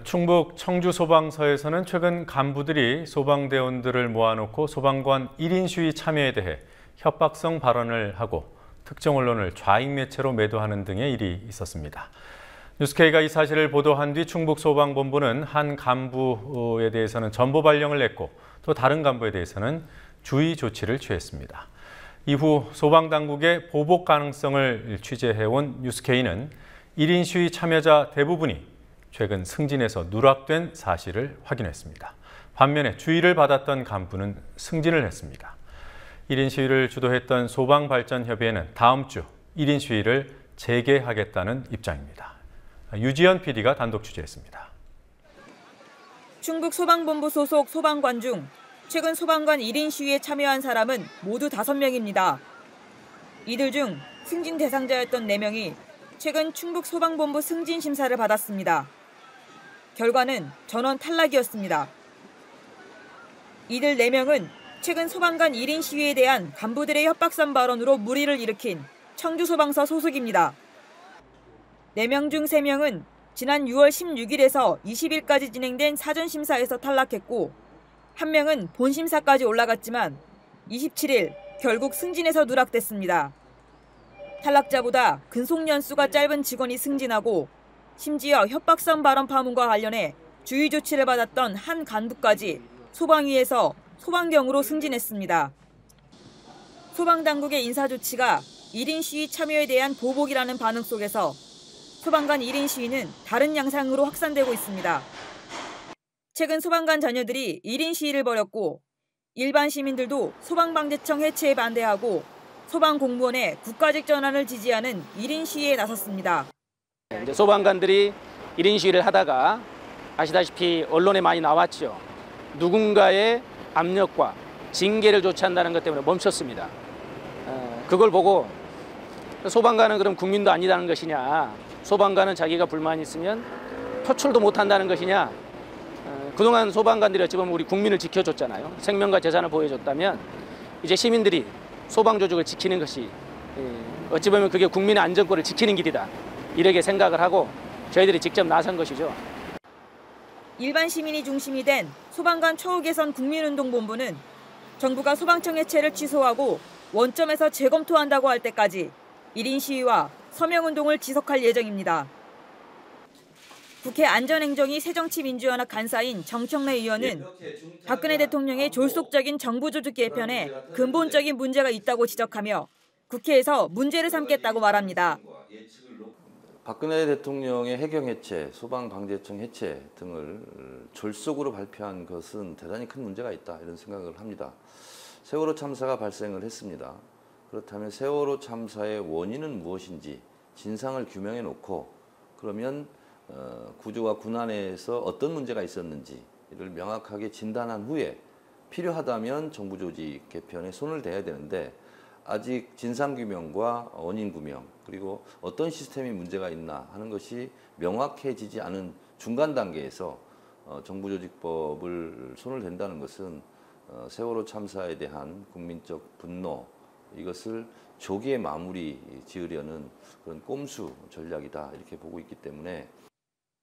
충북 청주소방서에서는 최근 간부들이 소방대원들을 모아놓고 소방관 1인 시위 참여에 대해 협박성 발언을 하고 특정 언론을 좌익 매체로 매도하는 등의 일이 있었습니다. 뉴스K가 이 사실을 보도한 뒤 충북소방본부는 한 간부에 대해서는 전보 발령을 냈고 또 다른 간부에 대해서는 주의 조치를 취했습니다. 이후 소방당국의 보복 가능성을 취재해온 뉴스K는 1인 시위 참여자 대부분이 최근 승진해서 누락된 사실을 확인했습니다. 반면에 주의를 받았던 간부는 승진을 했습니다. 1인 시위를 주도했던 소방발전협의회는 다음 주 1인 시위를 재개하겠다는 입장입니다. 유지연 PD가 단독 취재했습니다. 충북 소방본부 소속 소방관 중 최근 소방관 1인 시위에 참여한 사람은 모두 5명입니다. 이들 중 승진 대상자였던 4명이 최근 충북 소방본부 승진 심사를 받았습니다. 결과는 전원 탈락이었습니다. 이들 4명은 최근 소방관 1인 시위에 대한 간부들의 협박성 발언으로 물의를 일으킨 청주소방서 소속입니다. 4명 중 3명은 지난 6월 16일에서 20일까지 진행된 사전심사에서 탈락했고 1명은 본심사까지 올라갔지만 27일 결국 승진해서 누락됐습니다. 탈락자보다 근속연수가 짧은 직원이 승진하고 심지어 협박성 발언 파문과 관련해 주의 조치를 받았던 한 간부까지 소방위에서 소방경으로 승진했습니다. 소방당국의 인사조치가 1인 시위 참여에 대한 보복이라는 반응 속에서 소방관 1인 시위는 다른 양상으로 확산되고 있습니다. 최근 소방관 자녀들이 1인 시위를 벌였고 일반 시민들도 소방방재청 해체에 반대하고 소방공무원의 국가직 전환을 지지하는 1인 시위에 나섰습니다. 이제 소방관들이 1인 시위를 하다가 아시다시피 언론에 많이 나왔죠. 누군가의 압력과 징계를 조치한다는 것 때문에 멈췄습니다. 그걸 보고 소방관은 그럼 국민도 아니라는 것이냐, 소방관은 자기가 불만이 있으면 표출도 못한다는 것이냐, 그동안 소방관들이 어찌 보면 우리 국민을 지켜줬잖아요. 생명과 재산을 보여줬다면 이제 시민들이 소방조직을 지키는 것이 어찌 보면 그게 국민의 안전권을 지키는 길이다. 이렇게 생각을 하고 저희들이 직접 나선 것이죠. 일반 시민이 중심이 된 소방관 처우 개선 국민운동본부는 정부가 소방청 해체를 취소하고 원점에서 재검토한다고 할 때까지 1인 시위와 서명운동을 지속할 예정입니다. 국회 안전행정위 새정치민주연합 간사인 정청래 의원은 박근혜 대통령의 졸속적인 정부조직 개편에 근본적인 문제가 있다고 지적하며 국회에서 문제를 삼겠다고 말합니다. 박근혜 대통령의 해경 해체, 소방방재청 해체 등을 졸속으로 발표한 것은 대단히 큰 문제가 있다 이런 생각을 합니다. 세월호 참사가 발생을 했습니다. 그렇다면 세월호 참사의 원인은 무엇인지 진상을 규명해 놓고 그러면 구조와 군안에서 어떤 문제가 있었는지를 명확하게 진단한 후에 필요하다면 정부 조직 개편에 손을 대야 되는데 아직 진상규명과 원인규명 그리고 어떤 시스템이 문제가 있나 하는 것이 명확해지지 않은 중간 단계에서 정부조직법을 손을 댄다는 것은 세월호 참사에 대한 국민적 분노 이것을 조기에 마무리 지으려는 그런 꼼수 전략이다 이렇게 보고 있기 때문에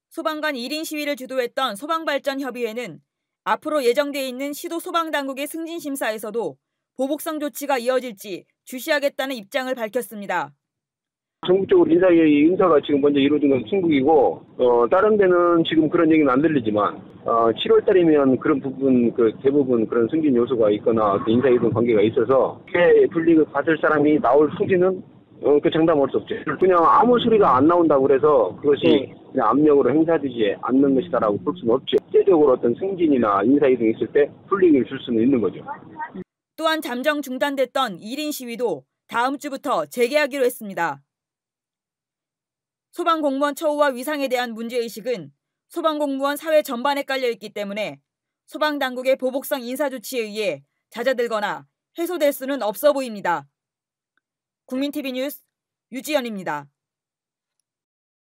소방관 1인 시위를 주도했던 소방발전협의회는 앞으로 예정돼 있는 시도 소방당국의 승진심사에서도 보복성 조치가 이어질지 주시하겠다는 입장을 밝혔습니다. 전국적으로 인사가 지금 먼저 이루어진 건 충북이고 다른 데는 지금 그런 얘기는 안 들리지만 7월 달이면 그런 부분 대부분 그런 승진 요소가 있거나 인사이동 관계가 있어서 폐 분리를 받을 사람이 나올 소지는 장담할 수 없죠. 그냥 아무 소리가 안 나온다고 그래서 그것이 그냥 압력으로 행사되지 않는 것이다라고 볼 수는 없죠. 실제적으로 어떤 승진이나 인사이동이 있을 때 불이익을 줄 수는 있는 거죠. 또한 잠정 중단됐던 1인 시위도 다음 주부터 재개하기로 했습니다. 소방공무원 처우와 위상에 대한 문제의식은 소방공무원 사회 전반에 깔려있기 때문에 소방당국의 보복성 인사조치에 의해 잦아들거나 해소될 수는 없어 보입니다. 국민TV 뉴스 유지연입니다.